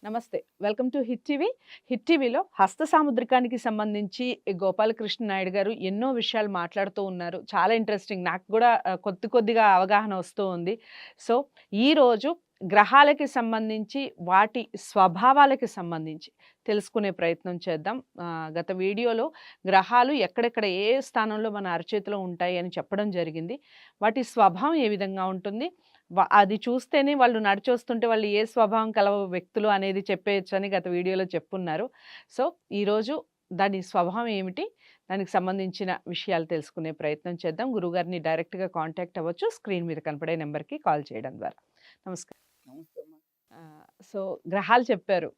నమస్తే. Welcome to hit TV. Hit టీవీలో హస్త సాముద్రికానికి సంబంధించి గోపాలకృష్ణ నాయుడు గారు ఎన్నో విషయాలు మాట్లాడుతూ ఉన్నారు. చాలా ఇంట్రెస్టింగ్. నాకు కూడా కొద్దిగా అవగాహన వస్తూ ఉంది. సో, ఈరోజు గ్రహాలకి సంబంధించి, వాటి స్వభావాలకి సంబంధించి తెలుసుకునే ప్రయత్నం చేద్దాం. గత వీడియోలో గ్రహాలు ఎక్కడెక్కడ ఏ స్థానంలో మన అరచేతిలో ఉంటాయి అని చెప్పడం జరిగింది. వాటి స్వభావం ఏ విధంగా ఉంటుంది? అది చూస్తేనే వాళ్ళు నడిచొస్తుంటే వాళ్ళు ఏ స్వభావం కల వ్యక్తులు అనేది చెప్పేయొచ్చని గత వీడియోలో చెప్పున్నారు. సో, ఈరోజు దాని స్వభావం ఏమిటి? దానికి సంబంధించిన విషయాలు తెలుసుకునే ప్రయత్నం చేద్దాం. గురువుగారిని డైరెక్ట్‌గా కాంటాక్ట్ అవ్వచ్చు. స్క్రీన్ మీద కనపడే నంబర్‌కి కాల్ చేయడం ద్వారా. నమస్కారం. నమస్తే అమ్మా. సో, గ్రహాలు చెప్పారు.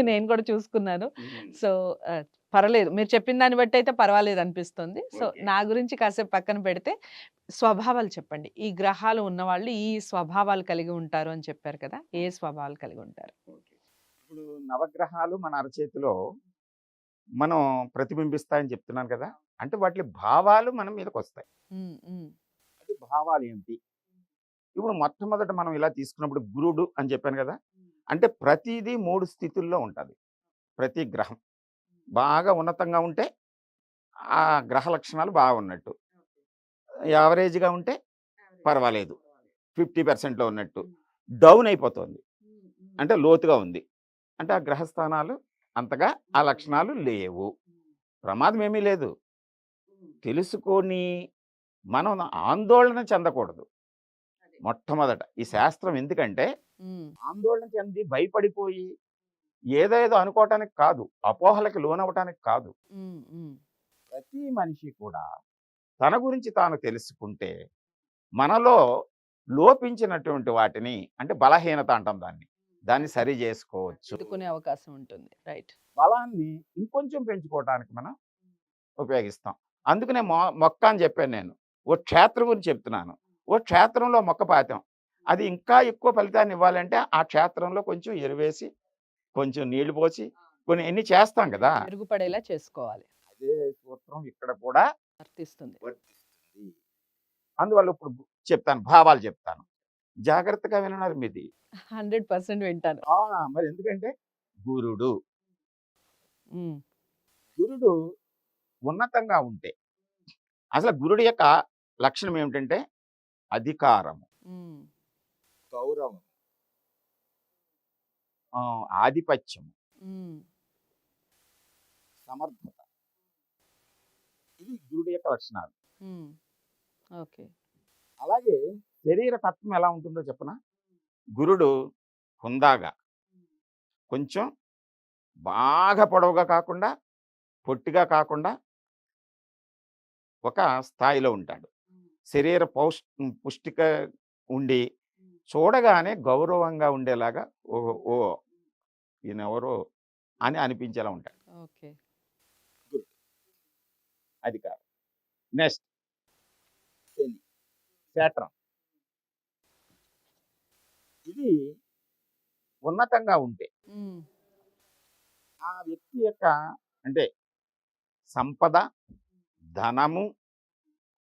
నేను కూడా చూసుకున్నాను. హ్మ్. సో, పర్వాలేదు. మీరు చెప్పిన దాన్ని బట్టయితే పర్వాలేదనిపిస్తుంది. So, okay. నా గురించి కాసేపు పక్కన పెడితే స్వభావాలు చెప్పండి. ఈ గ్రహాలు ఉన్నవాళ్ళు ఈ స్వభావాలు కలిగి ఉంటారు అని చెప్పారు కదా! ఏ స్వభావాలు కలిగి ఉంటారు? ఓకే. ఇప్పుడు నవగ్రహాలు మన అరచేతిలో మనం ప్రతిబింబిస్తాయని చెప్తున్నాను కదా! అంటే వాటి భావాలు మన మీదకొస్తాయి. హ్మ్. హ్మ్. అంటే భావాలేంటి? ఇప్పుడు మొట్టమొదట మనం ఇలా తీసుకున్నప్పుడు గురుడు అని చెప్పాను కదా! అంటే ప్రతీదీ 3 స్థితుల్లో ఉంటది. ప్రతి గ్రహం. బాగా ఉన్నతంగా ఉంటే ఆ గ్రహ లక్షణాలు బాగున్నట్టు. యావరేజ్‌గా ఉంటే పర్వాలేదు. 50%లో ఉన్నట్టు. డౌన్ అయిపోతోంది. అంటే లోతుగా ఉంది. అంటే ఆ గ్రహస్థానాలు అంతగా ఆ లక్షణాలు లేవు. ప్రమాదం ఏమీ లేదు. తెలుసుకొని మనం ఆందోళన చెందకూడదు. మొట్టమొదట ఈ శాస్త్రం ఎందుకంటే హ్మ్. ఆందోళన చెంది భయపడిపోయి ఏదేదో అనుకోవటానికి కాదు. అపోహలకి లోనవ్వటానికి కాదు. హ్మ్. హ్మ్. ప్రతి మనిషి కూడా తన గురించి తాను తెలుసుకుంటే మనలో లోపించినటువంటి వాటిని అంటే బలహీనత అంటాం దాన్ని. దాన్ని సరి చేసుకోవచ్చు. సరిదిద్దుకునే అవకాశం ఉంటుంది. రైట్. బలాన్ని ఇంకొంచెం పెంచుకోవటానికి మనం ఉపయోగిస్తాం. అందుకనే మొక్క అని చెప్పాను నేను. ఓ క్షేత్రం గురించి చెప్తున్నాను. ఓ క్షేత్రంలో మొక్క పాతాం. అది ఇంకా ఎక్కువ ఫలితాన్ని ఇవ్వాలంటే ఆ క్షేత్రంలో కొంచెం ఎరువేసి, కొంచెం నీళ్లు పోసి, కొన్ని ఎన్ని చేస్తాం కదా! మెరుగుపడేలా చేసుకోవాలి. అదే సూత్రం ఇక్కడ కూడా వర్తిస్తుంది. వర్తిస్తుంది. అందువల్ల ఇప్పుడు చెప్తాను. భావాలు చెప్తాను. జాగ్రత్తగా వినాలి మీది. 100% వింటాను. ఆ! మరి ఎందుకంటే గురుడు. హ్మ్. గురుడు ఉన్నతంగా ఉంటే అసలు గురుడు యొక్క లక్షణం ఏమిటంటే అధికారము, హ్మ్. గౌరవం, ఆధిపత్యం, హ్మ్. సమర్థత. ఇది గురుడు యొక్క లక్షణాలు. హ్మ్. ఓకే. అలాగే శరీర తత్వం ఎలా ఉంటుందో చెప్పనా? గురుడు హుందాగా, కొంచెం బాగా పొడవుగా కాకుండా, పొట్టిగా కాకుండా ఒక స్థాయిలో ఉంటాడు. శరీర పుష్టిక ఉండి, చూడగానే గౌరవంగా ఉండేలాగా ఓహ్! ఓహ్! ఈయనెవరో అని అనిపించేలా ఉంటాడు. ఓకే. గురుడు. అధికారం. నెక్స్ట్ శని, శాట్రం. ఇది ఉన్నతంగా ఉంటే హ్మ్. ఆ వ్యక్తి యొక్క అంటే సంపద, ధనము,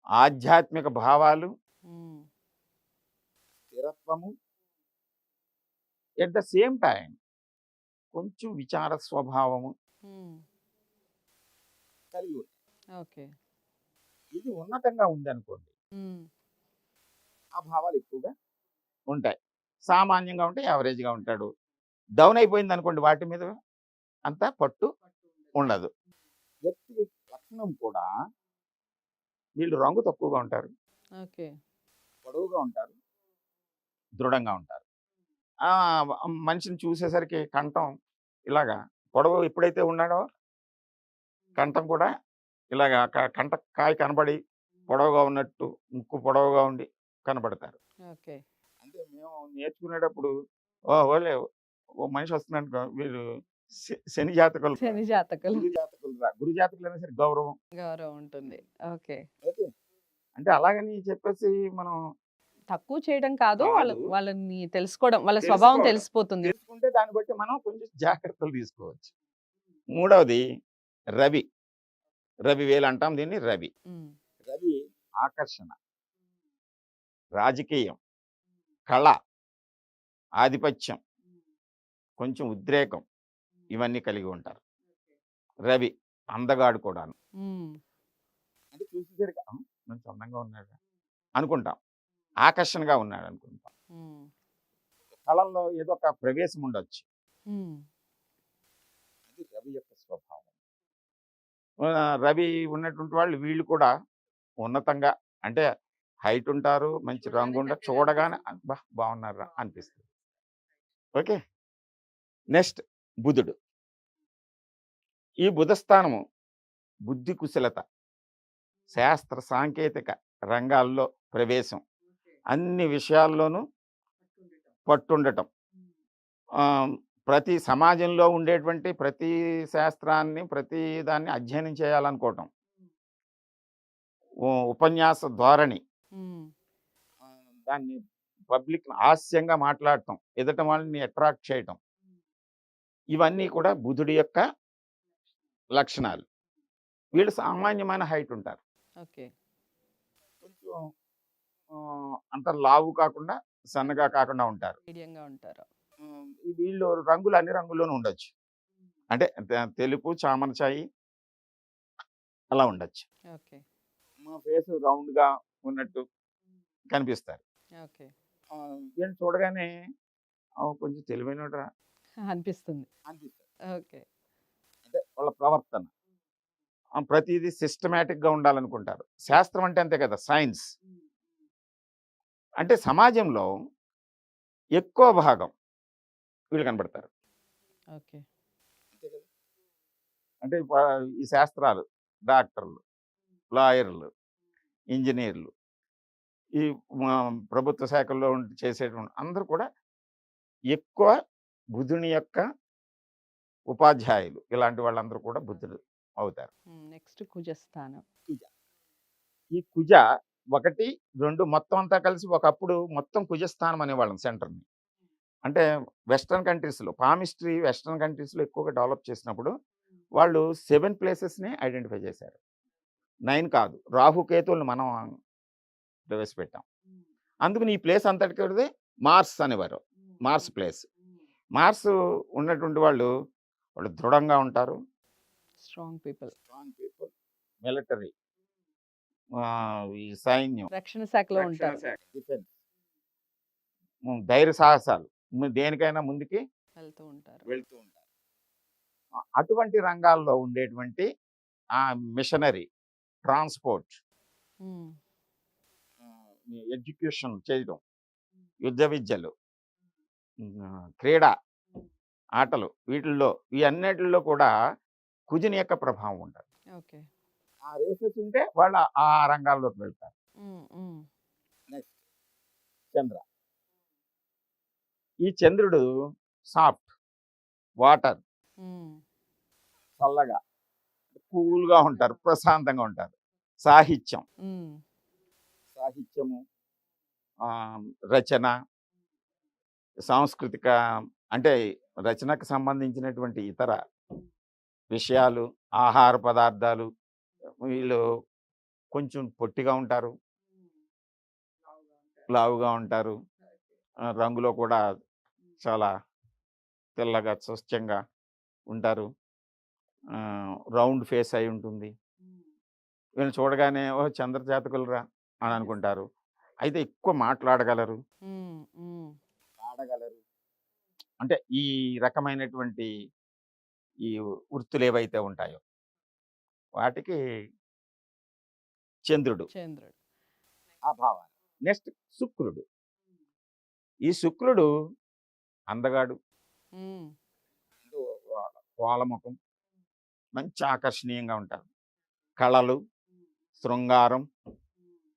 ఆధ్యాత్మిక భావాలు, హ్మ్. స్థిరత్వము ఎట్ ద సేమ్ టైమ్ కొంచెం విచార స్వభావము హ్మ్. కలిగి ఉంది. ఓకే. ఇది ఉన్నతంగా ఉందనుకోండి. హ్మ్. ఆ భావాలు ఎక్కువగా ఉంటాయి. సామాన్యంగా ఉంటే యావరేజ్‌గా ఉంటాడు. డౌన్ అయిపోయిందనుకోండి వాటి మీద అంత పట్టు ఉండదు. వ్యక్తి లక్షణం కూడా వీళ్ళు రంగు తక్కువగా ఉంటారు. ఓకే. పొడవుగా ఉంటారు. దృఢంగా ఉంటారు. ఆ! మనిషిని చూసేసరికి కంఠం ఇలాగా పొడవు ఎప్పుడైతే ఉన్నాడో కంఠం కూడా ఇలాగా కంఠ కాయ కనబడి పొడవుగా ఉన్నట్టు, ముక్కు పొడవుగా ఉండి కనబడతారు. ఓకే. అంటే మేము నేర్చుకునేటప్పుడు ఓలే ఓ మనిషి వస్తున్నాడనుకో వీడు శని జాతకులురా, శని జాతకులు. గురు జాతకులురా. గురు జాతకులైనా సరే గౌరవం. గౌరవం ఉంటుంది. ఓకే. ఓకే. అంటే అలాగని చెప్పేసి మనం తక్కువ చేయడం కాదు. కాదు. వాళ్ళని తెలుసుకోవడం. వాళ్ళ స్వభావం తెలుసుకోవడం. తెలిసిపోతుంది. తెలుసుకుంటే దాన్ని బట్టి మనం కొంచెం జాగ్రత్తలు తీసుకోవచ్చు. మూడవది రవి. రవివేలు అంటాం దీన్ని రవి. హ్మ్. రవి ఆకర్షణ, రాజకీయం, కళ, ఆధిపత్యం, కొంచెం ఉద్రేకం ఇవన్నీ కలిగి ఉంటారు. రవి అందగాడు కూడాను. హ్మ్. అంటే చూసేసరికి మంచి అందంగా ఉన్నాడు అనుకుంటాం. ఆకర్షణగా ఉన్నాడు అనుకుంటాం. హ్మ్. కళల్లో ఏదో ఒక ప్రవేశం ఉండొచ్చు. హ్మ్. అది రవి యొక్క స్వభావం. రవి ఉన్నటువంటి వాళ్ళు వీళ్ళు కూడా ఉన్నతంగా అంటే హైట్ ఉంటారు. మంచి రంగుండ చూడగానే అబ్బా! బాగున్నారా అనిపిస్తుంది. ఓకే. నెక్స్ట్ బుధుడు. ఈ బుధ స్థానము బుద్ధి కుశలత, శాస్త్ర సాంకేతిక రంగాల్లో ప్రవేశం, అన్ని విషయాల్లోనూ పట్టుండటం. ఆహ్, ప్రతి సమాజంలో ఉండేటువంటి ప్రతి శాస్త్రాన్ని, ప్రతి దాన్ని అధ్యయనం చేయాలనుకోవటం. ఉపన్యాస ధోరణి. హ్మ్. దాన్ని పబ్లిక్ హాస్యంగా మాట్లాడటం. ఎదుట వాళ్ళని అట్రాక్ట్ చేయటం. ఇవన్నీ కూడా బుధుడి యొక్క లక్షణాలు. వీళ్ళు సామాన్యమైన హైట్ ఉంటారు. ఓకే. కొంచెం అంత లావు కాకుండా, సన్నగా కాకుండా ఉంటారు. మీడియంగా ఉంటారు. ఈ వీళ్ళు రంగులు అన్ని రంగుల్లోనూ ఉండొచ్చు. అంటే తెలుపు, చామన ఛాయి అలా ఉండొచ్చు. ఓకే. మా ఫేస్ రౌండ్‌గా ఉన్నట్టు కనిపిస్తారు. ఓకే. వీళ్ళని చూడగానే కొంచెం తెలివైనోడురా అనిపిస్తుంది. అనిపిస్తారు. ఓకే. అంటే వాళ్ళ ప్రవర్తన. ప్రతీదీ సిస్టమాటిక్‌గా ఉండాలనుకుంటారు. శాస్త్రం అంటే అంతే కదా! సైన్స్. అంటే సమాజంలో ఎక్కువ భాగం వీళ్ళు కనపడతారు. ఓకే. అంతే కదా! అంటే ఈ శాస్త్రాలు, డాక్టర్లు, లాయర్లు, ఇంజినీర్లు, ఈ మా ప్రభుత్వ శాఖల్లో చేసేటువంటి అందరూ కూడా ఎక్కువ బుధుని యొక్క ఉపాధ్యాయులు. ఇలాంటి వాళ్ళందరూ కూడా బుద్ధుడు అవుతారు. నెక్స్ట్ కుజస్థానం. కుజ. ఈ కుజ 1, 2 మొత్తం అంతా కలిసి ఒకప్పుడు మొత్తం కుజస్థానం అనేవాళ్ళం సెంటర్‌ని. అంటే వెస్టర్న్ కంట్రీస్‌లో పామిస్ట్రీ వెస్టర్న్ కంట్రీస్‌లో ఎక్కువగా డెవలప్ చేసినప్పుడు వాళ్ళు 7 ప్లేసెస్‌ని ఐడెంటిఫై చేశారు. 9 కాదు. రాహుకేతువులను మనం ప్రవేశపెట్టాం. అందుకని ఈ ప్లేస్ అంతటికిది మార్స్ అనేవారు. Mars place. మార్స్ ఉన్నటువంటి వాళ్ళు, వాళ్ళు దృఢంగా ఉంటారు. Strong people. Strong people. Military. ఈ సైన్యం. రక్షణ శాఖలో రక్షణ ఉంటారు. శాఖ. డిఫెన్స్. ధైర్య సాహసాలు. దేనికైనా ముందుకి వెళ్తూ ఉంటారు. వెళ్తూ ఉంటారు. అటువంటి రంగాల్లో ఉండేటువంటి మిషనరీ, ట్రాన్స్‌పోర్ట్, హ్మ్. ఎడ్యుకేషన్ చేయడం, యుద్ధ విద్యలు, క్రీడా, ఆటలు వీటిల్లో ఈ అన్నిటిల్లో కూడా కుజుని యొక్క ప్రభావం ఉంటది. ఓకే. ఆ రేసెస్ ఉంటే వాళ్ళు ఆ రంగాల్లోకి వెళ్తారు. హ్మ్. హ్మ్. నెక్స్ట్ చంద్ర. ఈ చంద్రుడు సాఫ్ట్, వాటర్, హ్మ్. చల్లగా, కూల్‌గా ఉంటారు. ప్రశాంతంగా ఉంటారు. సాహిత్యం, హ్మ్. సాహిత్యము, రచన, సాంస్కృతిక అంటే రచనకు సంబంధించినటువంటి ఇతర విషయాలు, ఆహార పదార్థాలు వీళ్ళు కొంచెం పొట్టిగా ఉంటారు. లావుగా ఉంటారు. రంగులో కూడా చాలా తెల్లగా, స్వచ్ఛంగా ఉంటారు. రౌండ్ ఫేస్ అయి ఉంటుంది. వీళ్ళని చూడగానే ఓహ్! చంద్ర జాతకులురా అని అనుకుంటారు. అయితే ఎక్కువ మాట్లాడగలరు. హ్మ్. హ్మ్. పాడగలరు. అంటే ఈ రకమైనటువంటి ఈ వృత్తులేవైతే ఉంటాయో వాటికి చంద్రుడు చంద్రుడు. ఆ భావాలు. నెక్స్ట్ శుక్రుడు. ఈ శుక్రుడు అందగాడు. హ్మ్. కోలముఖం, మంచి ఆకర్షణీయంగా ఉంటారు. కళలు, శృంగారం,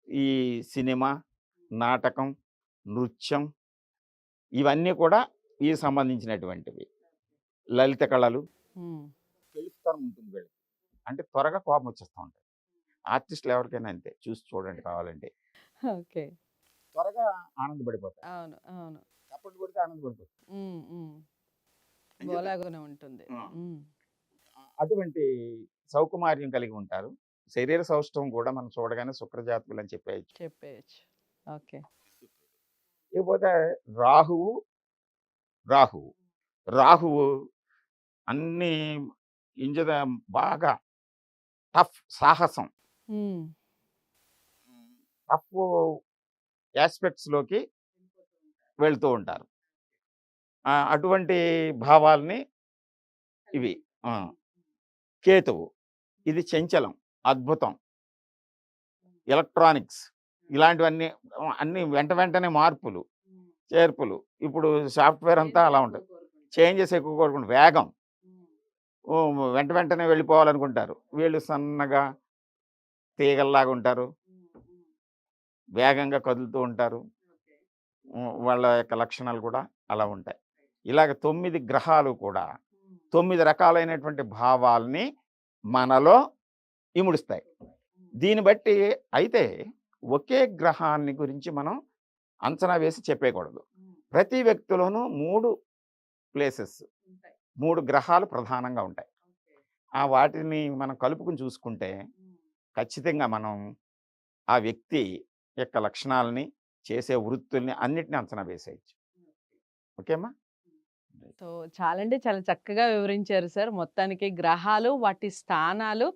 ఈ సినిమా, నాటకం, నృత్యం ఇవన్నీ కూడా ఈ సంబంధించినటువంటివి. లలిత కళలు. హ్మ్. తెలుస్తనం ఉంటుంది వీళ్ళకి. అంటే త్వరగా కోపం వచ్చేస్తా ఉంటది. ఆర్టిస్టులు ఎవరికైనా అంతే. చూసి చూడండి కావాలంటే. ఓకే. త్వరగా ఆనందపడిపోతారు. అవును. అవును. చప్పట్లు కొడితే ఆనందపడిపోతారు. హ్మ్. హ్మ్. అంచేత గోలాగునే ఉంటుంది. ఆ! హ్మ్. అటువంటి సౌకుమార్యం కలిగి ఉంటారు. శరీర సౌష్ఠవం కూడా మనం చూడగానే శుక్రజాతకులని చెప్పేయచ్చు. చెప్పేయచ్చు. ఓకే. ఇకపోతే రాహువు, రాహువు. రాహువు అన్ని ఇంజద బాగా టఫ్ సాహసం హ్మ్. టఫ్ యాస్పెక్ట్స్‌లోకి వెళ్తూ ఉంటారు. అటువంటి భావాల్ని ఇవి. ఆ! కేతువు ఇది చంచలం, అద్భుతం, ఎలక్ట్రానిక్స్ ఇలాంటివన్నీ అన్నీ వెంటనే మార్పులు, చేర్పులు. ఇప్పుడు సాఫ్ట్‌వేర్ అంతా అలా ఉంటది. చేంజెస్ ఎక్కువ కోరుకుంటారు. వేగం. వెంటనే వెళ్ళిపోవాలనుకుంటారు. వీళ్ళు సన్నగా తీగల్లాగా ఉంటారు. వేగంగా కదులుతూ ఉంటారు. వాళ్ళ యొక్క లక్షణాలు కూడా అలా ఉంటాయి. ఇలాగ 9 గ్రహాలు కూడా 9 రకాలైనటువంటి భావాల్ని మనలో ఇముడుస్తాయి. దీన్ని బట్టి అయితే ఒకే గ్రహాన్ని గురించి మనం అంచనా వేసి చెప్పేయకూడదు. ప్రతి వ్యక్తిలోనూ 3 ప్లేసెస్ 3 గ్రహాలు ప్రధానంగా ఉంటాయి. వాటిని మనం కలుపుకొని చూసుకుంటే ఖచ్చితంగా మనం ఆ వ్యక్తి యొక్క లక్షణాలని, చేసే వృత్తుల్ని అన్నిటిని అంచనా వేసేయొచ్చు. ఓకే అమ్మా? సో, చాలా అంటే చాలా చక్కగా వివరించారు సార్. మొత్తానికి గ్రహాలు, వాటి స్థానాలు,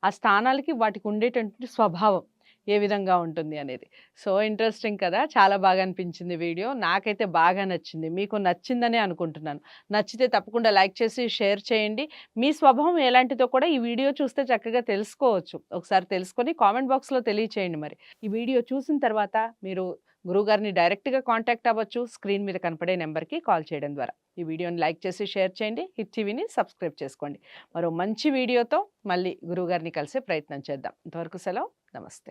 ఆ స్థానాలకి వాటికి ఉండేటటువంటి స్వభావం ఏ విధంగా ఉంటుంది అనేది. సో, ఇంట్రెస్టింగ్ కదా! చాలా బాగా అనిపించింది వీడియో. నాకైతే బాగా నచ్చింది. మీకు నచ్చిందనే అనుకుంటున్నాను. నచ్చితే తప్పకుండా లైక్ చేసి షేర్ చేయండి. మీ స్వభావం ఎలాంటిదో కూడా ఈ వీడియో చూస్తే చక్కగా తెలుసుకోవచ్చు. ఒకసారి తెలుసుకొని కామెంట్ బాక్స్‌లో తెలియచేయండి మరి. ఈ వీడియో చూసిన తర్వాత మీరు గురువుగారిని డైరెక్ట్‌గా కాంటాక్ట్ అవ్వచ్చు. స్క్రీన్ మీద కనపడే నంబర్‌కి కాల్ చేయడం ద్వారా. ఈ వీడియోని లైక్ చేసి షేర్ చేయండి. హిట్ టీవీని సబ్స్క్రైబ్ చేసుకోండి. మరో మంచి వీడియోతో మళ్ళీ గురువుగారిని కలిసే ప్రయత్నం చేద్దాం. అంతవరకు సెలవు. నమస్తే.